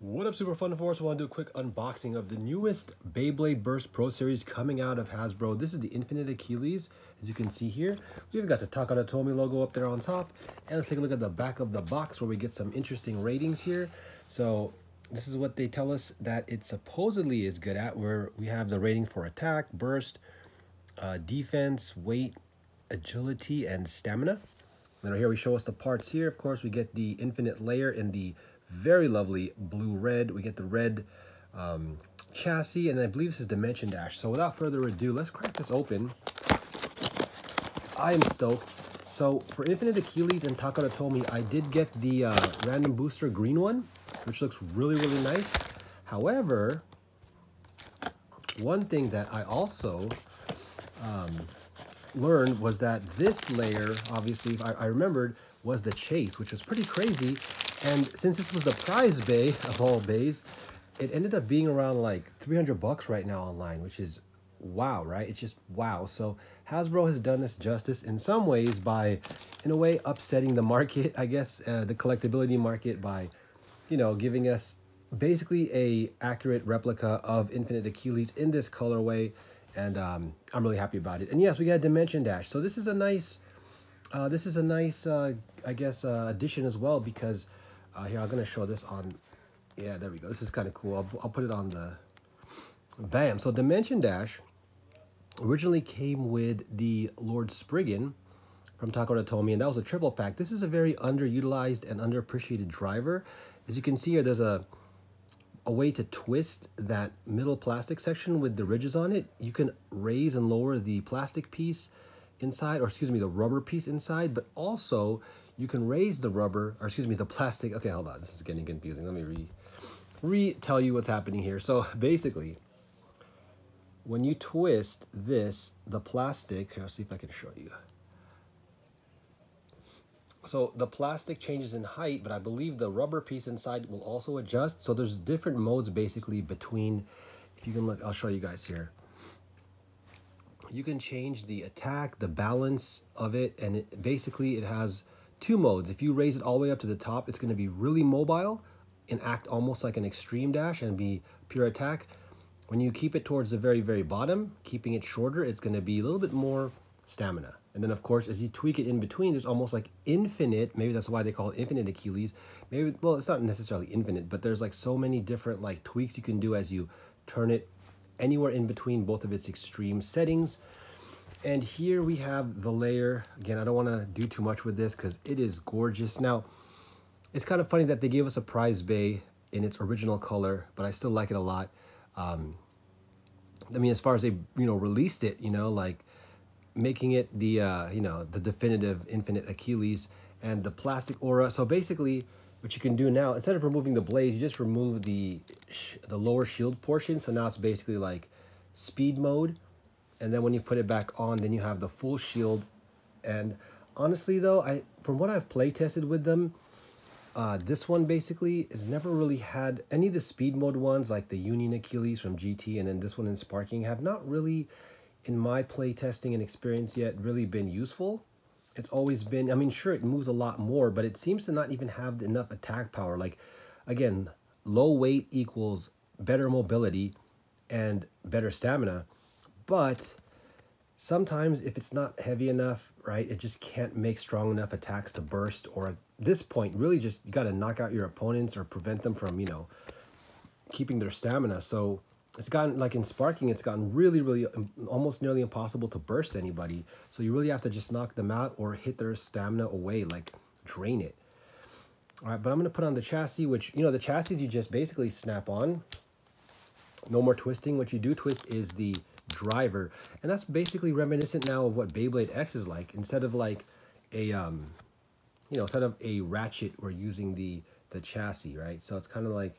What up, Super Fun Force? I want to do a quick unboxing of the newest Beyblade Burst Pro Series coming out of Hasbro. This is the Infinite Achilles, as you can see here. We've got the Takara Tomy logo up there on top. And let's take a look at the back of the box where we get some interesting ratings here. So this is what they tell us that it supposedly is good at, where we have the rating for attack, burst, defense, weight, agility, and stamina. And here we show us the parts here. Of course, we get the infinite layer in the very lovely blue-red. We get the red chassis, and I believe this is Dimension Dash. So without further ado, let's crack this open. I am stoked. So for Infinite Achilles and Takara Tomy, I did get the random booster green one, which looks really, really nice. However, one thing that I also learned was that this layer, obviously, I remembered, was the chase, which was pretty crazy. And since this was the prize bay of all bays, it ended up being around like 300 bucks right now online, which is wow, right? It's just wow. So Hasbro has done us justice in some ways by, in a way, upsetting the market, I guess, the collectability market by, you know, giving us basically a accurate replica of Infinite Achilles in this colorway. And I'm really happy about it. And yes, we got a Dimension Dash. So this is a nice, I guess, addition as well, because here, I'm going to show this on, yeah, there we go. This is kind of cool. I'll put it on the, bam. So Dimension Dash originally came with the Lord Spriggan from Takara Tomy, and that was a triple pack. This is a very underutilized and underappreciated driver. As you can see here, there's a way to twist that middle plastic section with the ridges on it. You can raise and lower the plastic piece inside, or excuse me, the rubber piece inside, but also you can raise the rubber, or excuse me, the plastic. Okay, hold on, this is getting confusing. Let me re-tell you what's happening here. So basically, when you twist this, the plastic, here, I'll see if I can show you. So the plastic changes in height, but I believe the rubber piece inside will also adjust. So there's different modes basically between, if you can look, I'll show you guys here. You can change the attack, the balance of it, and basically it has two modes. If you raise it all the way up to the top, it's going to be really mobile and act almost like an extreme dash and be pure attack. When you keep it towards the very, very bottom, keeping it shorter, it's going to be a little bit more stamina. And then, of course, as you tweak it in between, there's almost like infinite, maybe that's why they call it Infinite Achilles. Maybe, well, it's not necessarily infinite, but there's like so many different like tweaks you can do as you turn it anywhere in between both of its extreme settings. And here we have the layer. Again, I don't want to do too much with this because it is gorgeous. Now, it's kind of funny that they gave us a prize bay in its original color, but I still like it a lot. I mean, as far as they, you know, released it, you know, like making it the, you know, the definitive Infinite Achilles and the plastic aura. So basically, what you can do now, instead of removing the blade, you just remove the lower shield portion. So now it's basically like speed mode. And then when you put it back on, then you have the full shield. And honestly, though, from what I've play tested with them, this one basically has never really had any of the speed mode ones, like the Union Achilles from GT, and then this one in Sparking, have not really, in my play testing and experience yet, really been useful. It's always been, I mean, sure, it moves a lot more, but it seems to not even have enough attack power. Like, again, low weight equals better mobility and better stamina. But sometimes if it's not heavy enough, right, it just can't make strong enough attacks to burst. Or at this point, really just, you got to knock out your opponents or prevent them from, you know, keeping their stamina. So it's gotten, like in Sparking, it's gotten really, really almost nearly impossible to burst anybody. So you really have to just knock them out or hit their stamina away, like drain it. All right, but I'm going to put on the chassis, which, you know, the chassis you just basically snap on. No more twisting. What you do twist is the driver, and that's basically reminiscent now of what Beyblade X is like. Instead of like a you know, instead of a ratchet, we're using the chassis, right? So it's kind of like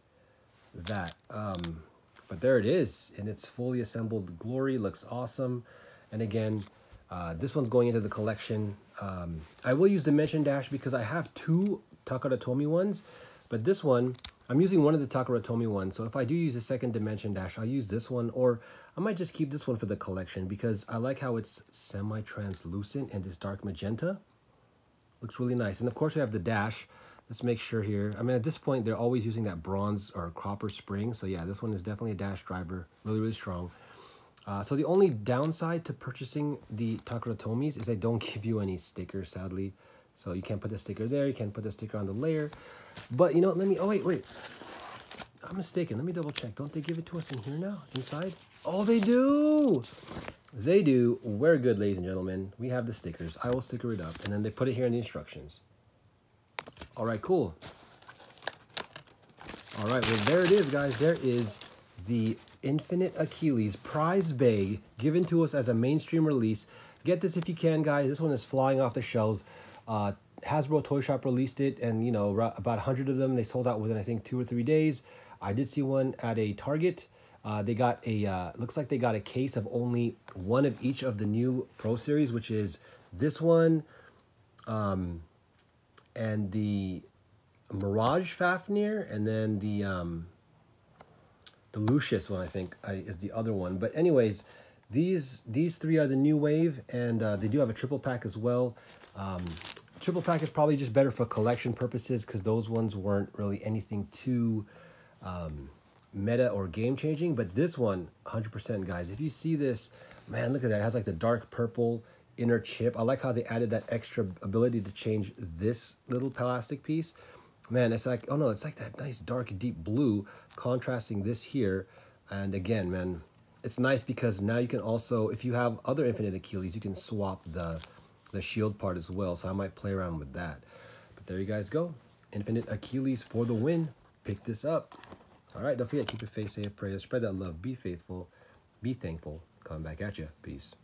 that. But there it is in its fully assembled glory. Looks awesome. And again, this one's going into the collection. I will use Dimension Dash because I have two Takara Tomy ones, but this one, I'm using one of the Takara Tomy ones. So if I do use a second Dimension Dash, I'll use this one, or I might just keep this one for the collection because I like how it's semi-translucent and this dark magenta. Looks really nice. And of course we have the dash. Let's make sure here. I mean, at this point, they're always using that bronze or copper spring. So yeah, this one is definitely a dash driver. Really, really strong. So the only downside to purchasing the Takara Tomies is they don't give you any stickers, sadly. So you can't put the sticker there. You can't put the sticker on the layer. But, you know, let me... Oh, wait. I'm mistaken. Let me double check. Don't they give it to us in here now? Inside? Oh, they do! They do. We're good, ladies and gentlemen. We have the stickers. I will sticker it up. And then they put it here in the instructions. All right, cool. All right, well, there it is, guys. There is the Infinite Achilles prize bag given to us as a mainstream release. Get this if you can, guys. This one is flying off the shelves. Hasbro Toy Shop released it, and you know, about 100 of them. They sold out within, I think, 2 or 3 days. I did see one at a Target. They got a looks like they got a case of only one of each of the new Pro Series, which is this one, and the Mirage Fafnir, and then the Lucius one, I think, is the other one. But anyways, these 3 are the new wave, and they do have a triple pack as well. Triple pack is probably just better for collection purposes because those ones weren't really anything too meta or game changing. But this one, 100%, guys. If you see this, man, look at that. It has like the dark purple inner chip. I like how they added that extra ability to change this little plastic piece. Man, it's like, oh no, it's like that nice dark deep blue contrasting this here. And again, man, it's nice because now you can also, if you have other Infinite Achilles, you can swap the shield part as well. So I might play around with that. But there you guys go. Infinite Achilles for the win. Pick this up. All right, don't forget, keep your faith, say a prayer, spread that love, be faithful, be thankful. Coming back at you. Peace.